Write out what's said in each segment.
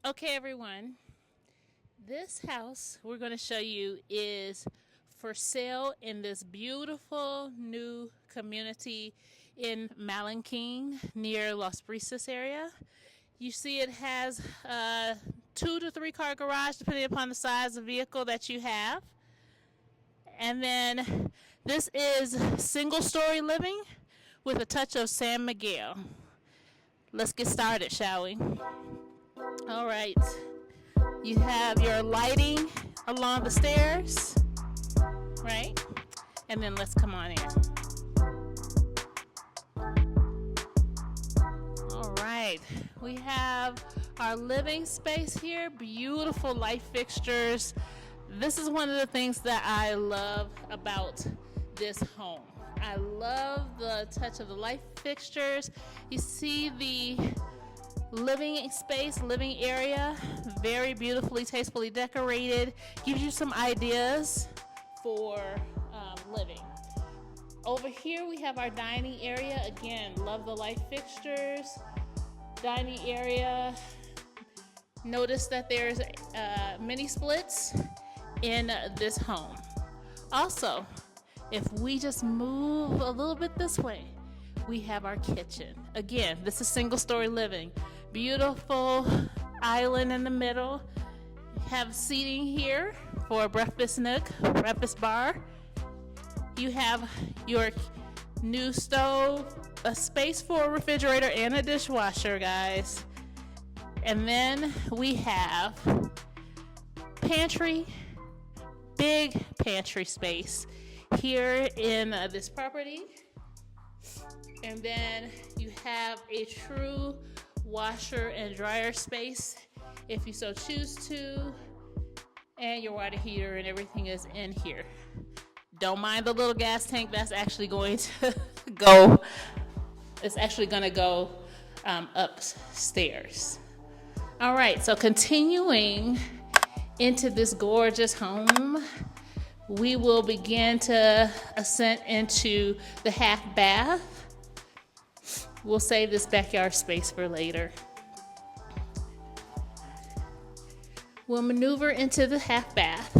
Okay, everyone, this house we're going to show you is for sale in this beautiful new community in Malinking near Las Brisas area. You see it has a 2 to 3 car garage depending upon the size of vehicle that you have. And then this is single story living with a touch of San Miguel. Let's get started, shall we? All right. You have your lighting along the stairs, right? And then let's come on in. All right. We have our living space here. Beautiful light fixtures. This is one of the things that I love about this home. I love the touch of the light fixtures. You see the living space, living area, very beautifully, tastefully decorated. Gives you some ideas for living. Over here we have our dining area. Again, love the light fixtures. Dining area. Notice that there's mini splits in this home. Also, if we just move a little bit this way, we have our kitchen. Again, this is single story living. Beautiful island in the middle. Have seating here for a breakfast nook, breakfast bar. You have your new stove, a space for a refrigerator and a dishwasher, guys. And then we have pantry, big pantry space here in this property. And then you have a true washer and dryer space if you so choose to, and your water heater and everything is in here. Don't mind the little gas tank. That's actually going to go, it's actually going to go upstairs. All right, so continuing into this gorgeous home, we will begin to ascend into the half bath. We'll save this backyard space for later. We'll maneuver into the half bath.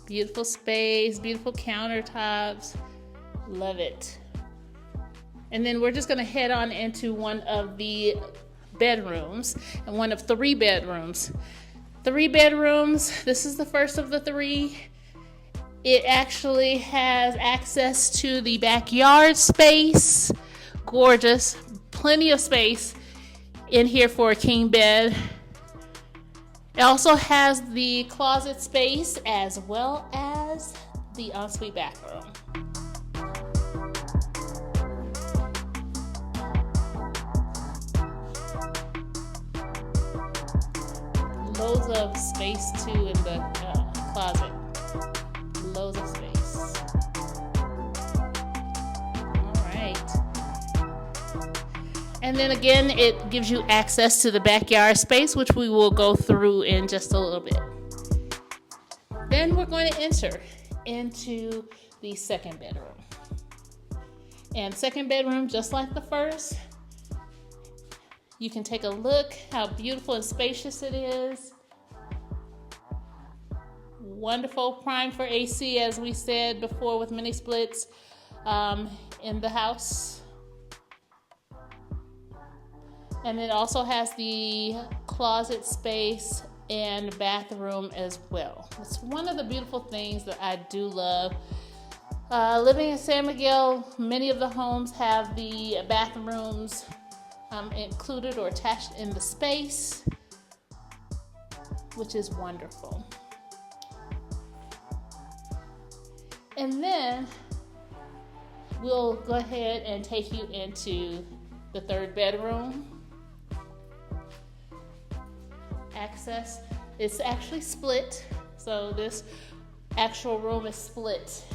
Beautiful space, beautiful countertops. Love it. And then we're just going to head on into one of the bedrooms, and one of 3 bedrooms. 3 bedrooms. This is the first of the 3. It actually has access to the backyard space. Gorgeous. Plenty of space in here for a king bed. It also has the closet space as well as the ensuite bathroom. Loads of space too in the closet. Loads of space. All right. And then again, it gives you access to the backyard space, which we will go through in just a little bit. Then we're going to enter into the second bedroom. And second bedroom, just like the first, you can take a look how beautiful and spacious it is. Wonderful, prime for AC, as we said before, with mini splits in the house. And it also has the closet space and bathroom as well. It's one of the beautiful things that I do love. Living in San Miguel, many of the homes have the bathrooms included or attached in the space, which is wonderful. And then we'll go ahead and take you into the 3rd bedroom. Access is actually split, so this actual room is split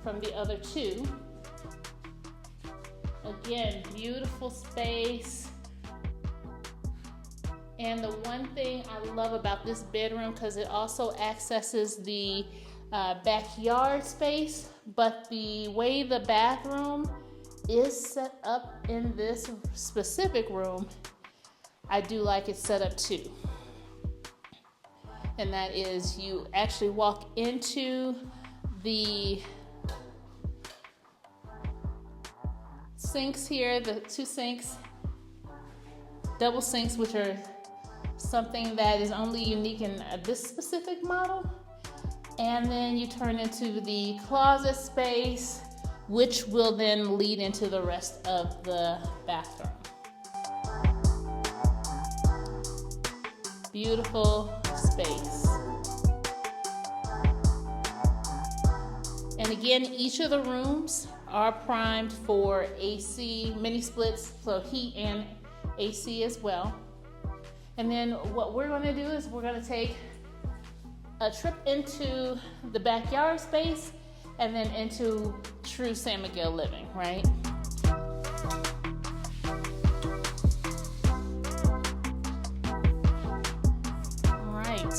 from the other 2. Again, beautiful space. And the one thing I love about this bedroom, because it also accesses the backyard space, but the way the bathroom is set up in this specific room, I do like it set up too. And that is, you actually walk into the sinks here, the two sinks, double sinks, which are something that is only unique in this specific model. And then you turn into the closet space, which will then lead into the rest of the bathroom. Beautiful space. And again, each of the rooms are primed for AC, mini splits, so heat and AC as well. And then what we're going to do is we're going to take a trip into the backyard space and then into true San Miguel living, right? All right.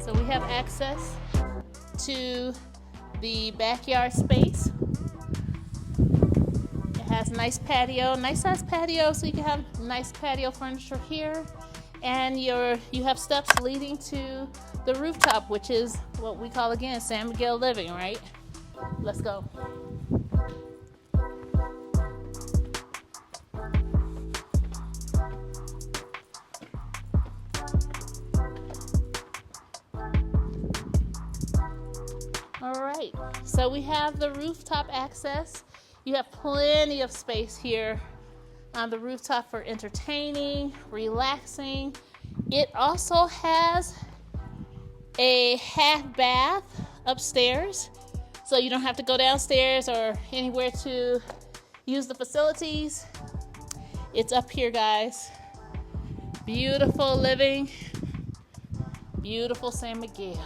So we have access to the backyard space. It has a nice patio, nice size patio, so you can have nice patio furniture here. And you have steps leading to the rooftop, which is what we call, again, San Miguel living, right? Let's go. All right, so we have the rooftop access. You have plenty of space here on the rooftop for entertaining, relaxing. It also has a half bath upstairs, so you don't have to go downstairs or anywhere to use the facilities. It's up here, guys. Beautiful living, beautiful San Miguel.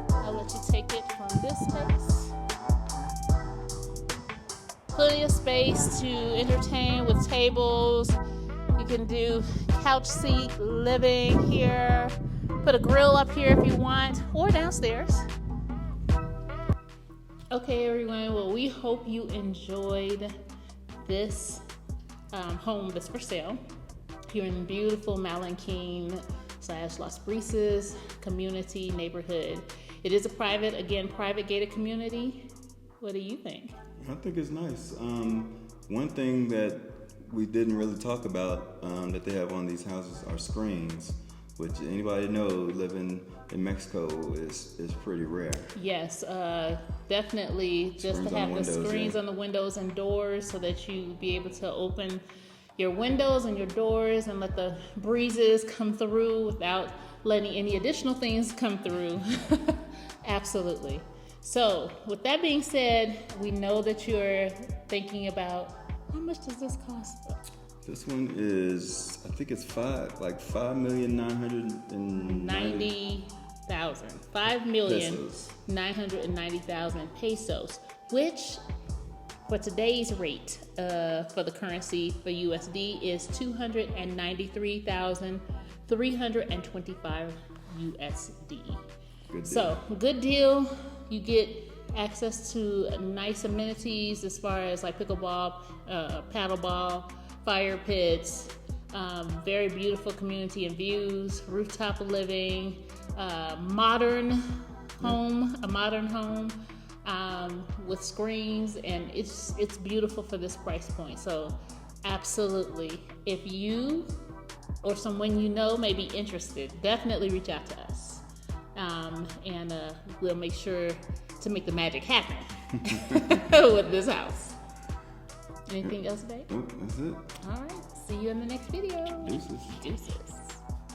I'll let you take it from this space. Plenty of space to entertain with tables. You can do couch seat living here. Put a grill up here if you want, or downstairs. Okay, everyone. Well, we hope you enjoyed this home that's for sale here in beautiful Malanquin / Las Brisas community neighborhood. It is a private gated community. What do you think? I think it's nice. One thing that we didn't really talk about that they have on these houses are screens, which anybody know living in Mexico is pretty rare. Yes, definitely. Just to have the screens on the windows and doors so that you be able to open your windows and your doors and let the breezes come through without letting any additional things come through. Absolutely. So with that being said, we know that you're thinking about, how much does this cost? This one is, I think it's $5,990,000. $5,990,000 pesos, which for today's rate for the currency for USD is 293,325 USD. So good deal. You get access to nice amenities as far as like pickleball, paddleball, fire pits, very beautiful community and views, rooftop living, a modern home with screens, and it's beautiful for this price point. So absolutely, if you or someone you know may be interested, definitely reach out to us, and we'll make sure to make the magic happen with this house. Anything else, babe? Nope, that's it. All right. See you in the next video. Deuces. Deuces.